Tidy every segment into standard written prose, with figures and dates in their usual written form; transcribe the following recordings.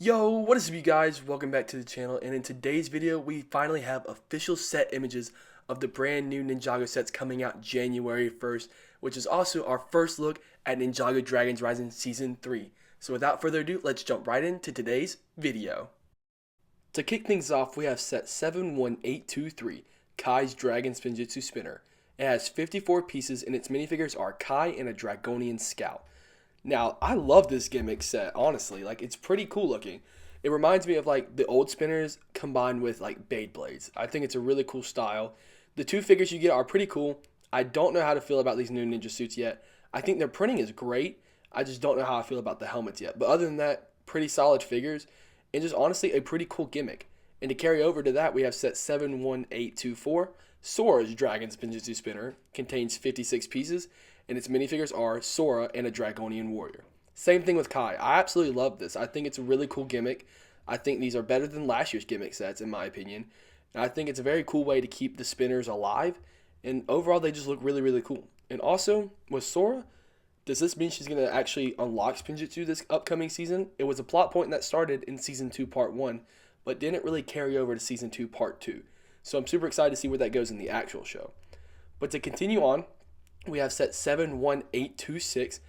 Yo, what is up you guys? Welcome back to the channel, and in today's video we finally have official set images of the brand new Ninjago sets coming out January 1st, which is also our first look at Ninjago Dragons Rising Season 3. So without further ado, let's jump right into today's video. To kick things off, we have set 71823, Kai's Dragon Spinjitsu Spinner. It has 54 pieces and its minifigures are Kai and a Dragonian Scout. Now, I love this gimmick set, honestly. Like, it's pretty cool looking. It reminds me of, like, the old spinners combined with, like, Beyblades. I think it's a really cool style. The two figures you get are pretty cool. I don't know how to feel about these new ninja suits yet. I think their printing is great. I just don't know how I feel about the helmets yet. But other than that, pretty solid figures. And just honestly, a pretty cool gimmick. And to carry over to that, we have set 71824. Sora's Dragon Spinjitsu Spinner contains 56 pieces, and its minifigures are Sora and a Dragonian Warrior. Same thing with Kai. I absolutely love this. I think it's a really cool gimmick. I think these are better than last year's gimmick sets, in my opinion. And I think it's a very cool way to keep the spinners alive. And overall, they just look really, really cool. And also, with Sora, does this mean she's going to actually unlock Spinjitsu this upcoming season? It was a plot point that started in Season 2, Part 1, but didn't really carry over to Season 2, Part 2. So I'm super excited to see where that goes in the actual show. But to continue on, we have set 71826,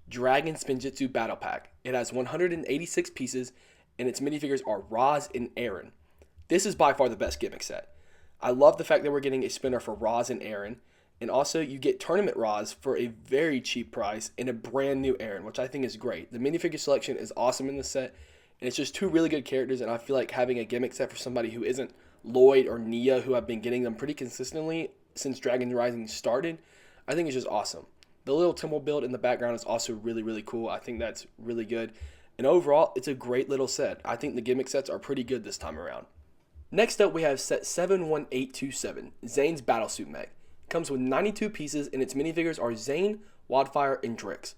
Dragon Spinjitsu Battle Pack. It has 186 pieces, and its minifigures are Roz and Aaron. This is by far the best gimmick set. I love the fact that we're getting a spinner for Roz and Aaron, and also you get Tournament Roz for a very cheap price and a brand new Aaron, which I think is great. The minifigure selection is awesome in this set, and it's just two really good characters, and I feel like having a gimmick set for somebody who isn't Lloyd or Nia, who have been getting them pretty consistently since Dragons Rising started, I think it's just awesome. The little temple build in the background is also really, really cool. I think that's really good. And overall, it's a great little set. I think the gimmick sets are pretty good this time around. Next up, we have set 71827, Zane's Battlesuit Mech. It comes with 92 pieces, and its minifigures are Zane, Wildfire, and Drix.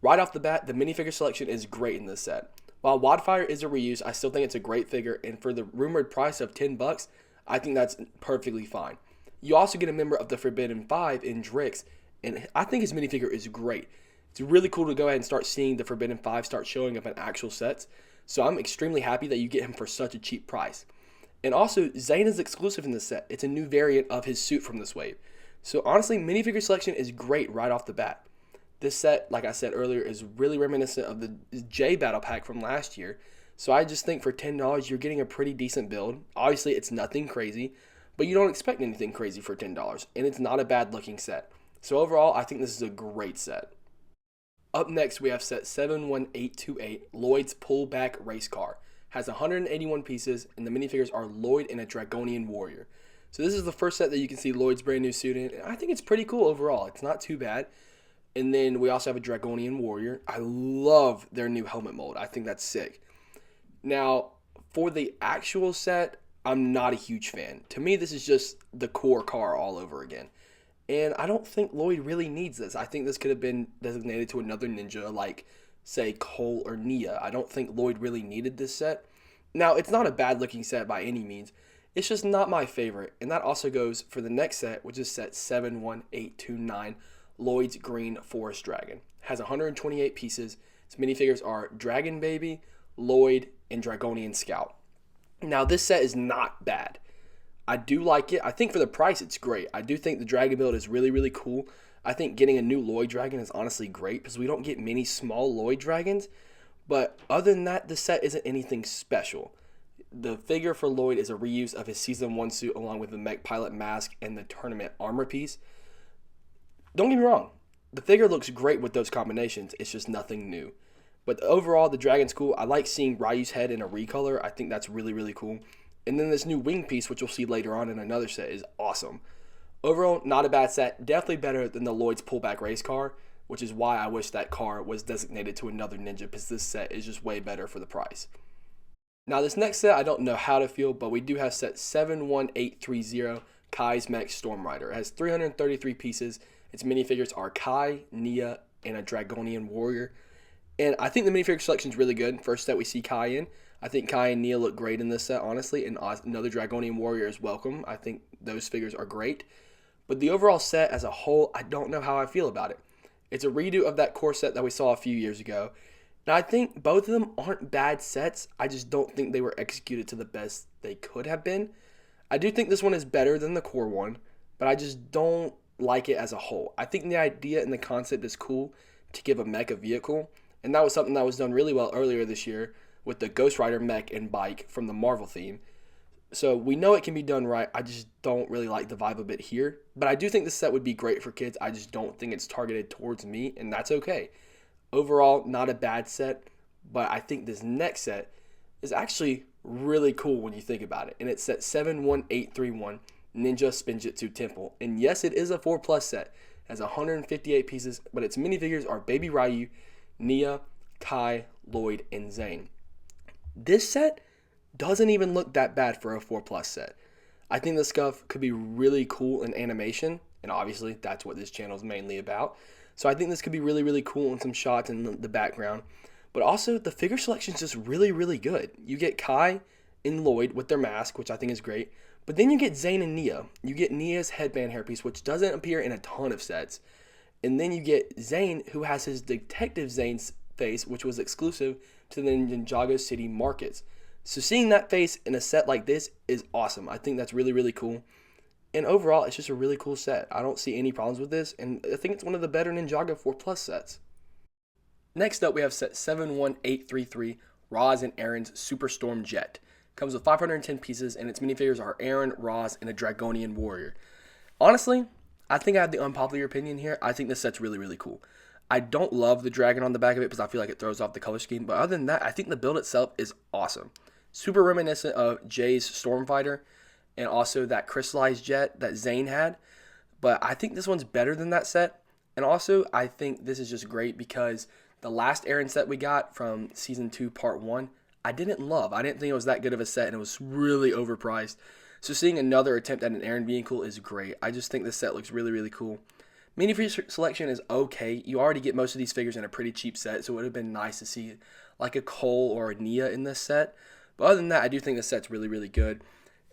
Right off the bat, the minifigure selection is great in this set. While Wildfire is a reuse, I still think it's a great figure, and for the rumored price of $10, I think that's perfectly fine. You also get a member of the Forbidden Five in Drix, and I think his minifigure is great. It's really cool to go ahead and start seeing the Forbidden Five start showing up in actual sets, so I'm extremely happy that you get him for such a cheap price. And also, Zane is exclusive in this set. It's a new variant of his suit from this wave. So honestly, minifigure selection is great right off the bat. This set, like I said earlier, is really reminiscent of the J Battle Pack from last year, so I just think for $10, you're getting a pretty decent build. Obviously, it's nothing crazy, but you don't expect anything crazy for $10, and it's not a bad looking set. So overall, I think this is a great set. Up next, we have set 71828, Lloyd's Pullback Race Car. Has 181 pieces, and the minifigures are Lloyd and a Dragonian Warrior. So this is the first set that you can see Lloyd's brand new suit in, and I think it's pretty cool overall. It's not too bad. And then we also have a Dragonian Warrior. I love their new helmet mold. I think that's sick. Now, for the actual set, I'm not a huge fan. To me, this is just the core car all over again. And I don't think Lloyd really needs this. I think this could have been designated to another ninja like, say, Cole or Nia. I don't think Lloyd really needed this set. Now, it's not a bad looking set by any means. It's just not my favorite. And that also goes for the next set, which is set 71829, Lloyd's Green Forest Dragon. It has 128 pieces. Its minifigures are Dragon Baby, Lloyd, and Dragonian Scout. Now, this set is not bad. I do like it. I think for the price, it's great. I do think the dragon build is really, really cool. I think getting a new Lloyd dragon is honestly great because we don't get many small Lloyd dragons. But other than that, the set isn't anything special. The figure for Lloyd is a reuse of his Season 1 suit along with the mech pilot mask and the tournament armor piece. Don't get me wrong. The figure looks great with those combinations. It's just nothing new. But overall, the dragon's cool. I like seeing Ryu's head in a recolor. I think that's really, really cool. And then this new wing piece, which you'll see later on in another set, is awesome. Overall, not a bad set. Definitely better than the Lloyd's Pullback Race Car, which is why I wish that car was designated to another ninja, because this set is just way better for the price. Now, this next set, I don't know how to feel, but we do have set 71830, Kai's Mech Storm Rider. It has 333 pieces. Its minifigures are Kai, Nia, and a Dragonian Warrior. And I think the minifigure selection is really good. First set we see Kai in. I think Kai and Nia look great in this set, honestly, and another Dragonian Warrior is welcome. I think those figures are great. But the overall set as a whole, I don't know how I feel about it. It's a redo of that core set that we saw a few years ago, Now, I think both of them aren't bad sets. I just don't think they were executed to the best they could have been. I do think this one is better than the core one, but I just don't like it as a whole. I think the idea and the concept is cool to give a mech a vehicle, and that was something that was done really well earlier this year with the Ghost Rider mech and bike from the Marvel theme. So we know it can be done right. I just don't really like the vibe of it here. But I do think this set would be great for kids. I just don't think it's targeted towards me, and that's okay. Overall, not a bad set, but I think this next set is actually really cool when you think about it. And it's set 71831 Ninja Spinjitsu Temple. And yes, it is a 4+ set. It has 158 pieces, but its minifigures are Baby Ryu, Nia, Kai, Lloyd, and Zane. This set doesn't even look that bad for a 4+ set. I think this stuff could be really cool in animation, and obviously that's what this channel is mainly about. So I think this could be really, really cool in some shots in the background. But also, the figure selection is just really, really good. You get Kai and Lloyd with their mask, which I think is great. But then you get Zane and Nia. You get Nia's headband hairpiece, which doesn't appear in a ton of sets. And then you get Zane, who has his Detective Zane's face, which was exclusive to the Ninjago City markets. So seeing that face in a set like this is awesome. I think that's really, really cool. And overall, it's just a really cool set. I don't see any problems with this, and I think it's one of the better Ninjago 4+ sets. Next up, we have set 71833, Roz and Aaron's Superstorm Jet. Comes with 510 pieces, and its minifigures are Aaron, Roz, and a Dragonian Warrior. Honestly, I think I have the unpopular opinion here. I think this set's really, really cool. I don't love the dragon on the back of it because I feel like it throws off the color scheme, but other than that, I think the build itself is awesome. Super reminiscent of Jay's Stormfighter, and also that crystallized jet that Zane had. But I think this one's better than that set. And also, I think this is just great because the last Aaron set we got from Season 2, Part 1, I didn't love. I didn't think it was that good of a set, and it was really overpriced. So seeing another attempt at an Aaron vehicle is great. I just think this set looks really, really cool. Minifigure selection is okay. You already get most of these figures in a pretty cheap set, so it would have been nice to see like a Cole or a Nia in this set. But other than that, I do think this set's really, really good.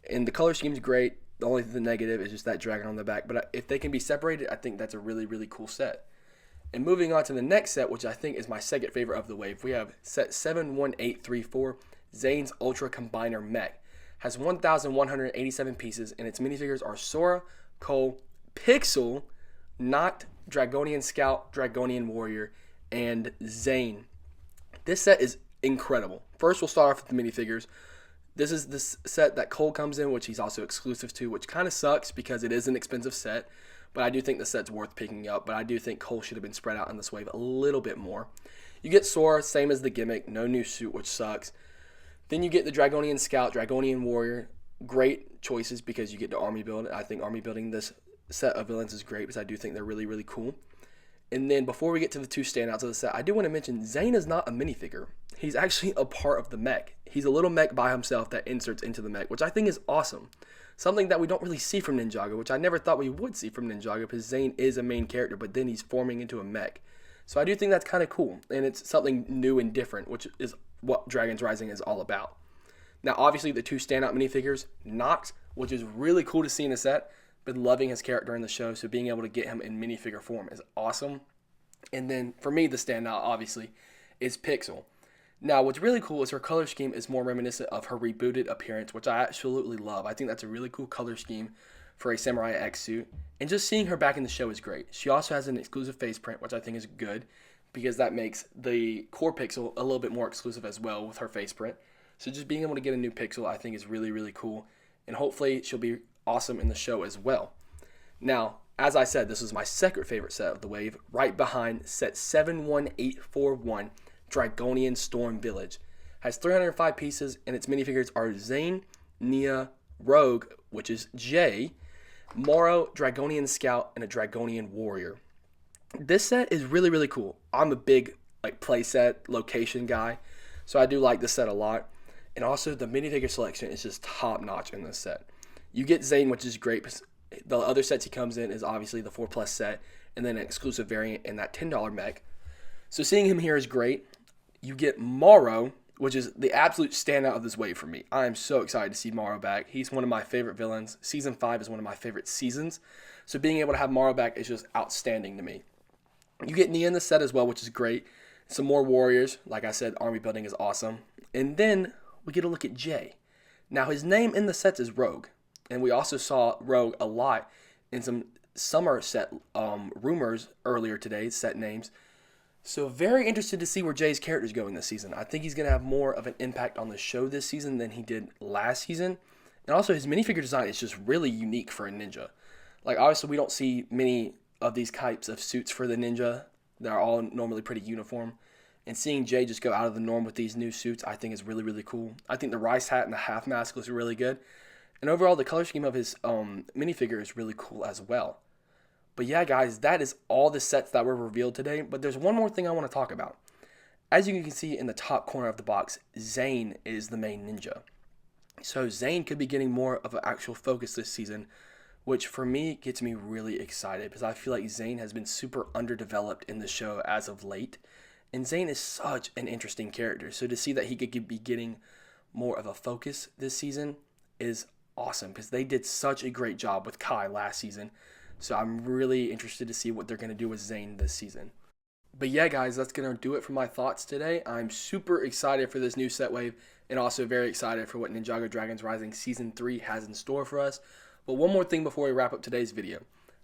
And the color scheme's great. The only thing negative is just that dragon on the back. But if they can be separated, I think that's a really, really cool set. And moving on to the next set, which I think is my second favorite of the wave, we have set 71834, Zane's Ultra Combiner Mech. Has 1,187 pieces, and its minifigures are Sora, Cole, Pixel, Noct, Dragonian Scout, Dragonian Warrior, and Zane. This set is incredible. First, we'll start off with the minifigures. This is the set that Cole comes in, which he's also exclusive to, which kind of sucks because it is an expensive set. But I do think the set's worth picking up. But I do think Cole should have been spread out in this wave a little bit more. You get Sora, same as the gimmick, no new suit, which sucks. Then you get the Dragonian Scout, Dragonian Warrior. Great choices because you get to army build. I think army building this set of villains is great because I do think they're really, really cool. And then before we get to the two standouts of the set, I do want to mention Zane is not a minifigure. He's actually a part of the mech. He's a little mech by himself that inserts into the mech, which I think is awesome. Something that we don't really see from Ninjago, which I never thought we would see from Ninjago because Zane is a main character, but then he's forming into a mech. So I do think that's kind of cool, and it's something new and different, which is what Dragons Rising is all about. Now, obviously, the two standout minifigures, Noct, which is really cool to see in the set. Been loving his character in the show, so being able to get him in minifigure form is awesome. And then, for me, the standout, obviously, is Pixel. Now, what's really cool is her color scheme is more reminiscent of her rebooted appearance, which I absolutely love. I think that's a really cool color scheme for a Samurai X suit. And just seeing her back in the show is great. She also has an exclusive face print, which I think is good, because that makes the core Pixel a little bit more exclusive as well with her face print. So just being able to get a new Pixel, I think is really, really cool. And hopefully she'll be awesome in the show as well. Now, as I said, this is my second favorite set of the wave, right behind set 71841, Dragonian Storm Village. Has 305 pieces, and its minifigures are Zane, Nia, Rogue, which is Jay, Moro, Dragonian Scout, and a Dragonian Warrior. This set is really, really cool. I'm a big playset location guy, so I do like this set a lot. And also, the minifigure selection is just top-notch in this set. You get Zane, which is great. The other sets he comes in is obviously the 4+ set, and then an exclusive variant in that $10 mech. So seeing him here is great. You get Moro, which is the absolute standout of this wave for me. I am so excited to see Moro back. He's one of my favorite villains. Season 5 is one of my favorite seasons. So being able to have Moro back is just outstanding to me. You get Nia in the set as well, which is great. Some more warriors. Like I said, army building is awesome. And then we get a look at Jay. Now, his name in the sets is Rogue. And we also saw Rogue a lot in some summer set rumors earlier today, set names. So very interested to see where Jay's character is going this season. I think he's going to have more of an impact on the show this season than he did last season. And also his minifigure design is just really unique for a ninja. Like obviously we don't see many of these types of suits for the ninja. They're all normally pretty uniform. And seeing Jay just go out of the norm with these new suits, I think is really, really cool. I think the rice hat and the half mask looks really good. And overall, the color scheme of his minifigure is really cool as well. But yeah, guys, that is all the sets that were revealed today. But there's one more thing I want to talk about. As you can see in the top corner of the box, Zane is the main ninja. So Zane could be getting more of an actual focus this season, which for me gets me really excited because I feel like Zane has been super underdeveloped in the show as of late. And Zane is such an interesting character. So to see that he could be getting more of a focus this season is awesome because they did such a great job with Kai last season. So I'm really interested to see what they're going to do with Zane this season. But yeah, guys, that's going to do it for my thoughts today. I'm super excited for this new set wave and also very excited for what Ninjago Dragons Rising Season 3 has in store for us. But one more thing before we wrap up today's video.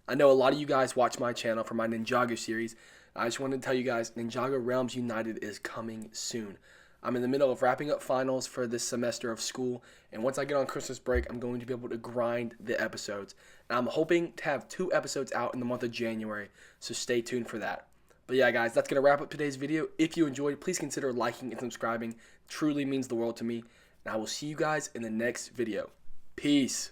I know a lot of you guys watch my channel for my Ninjago series. I just wanted to tell you guys, Ninjago Realms United is coming soon. I'm in the middle of wrapping up finals for this semester of school, and once I get on Christmas break, I'm going to be able to grind the episodes. And I'm hoping to have 2 episodes out in the month of January, so stay tuned for that. But yeah, guys, that's going to wrap up today's video. If you enjoyed, please consider liking and subscribing. It truly means the world to me, and I will see you guys in the next video. Peace.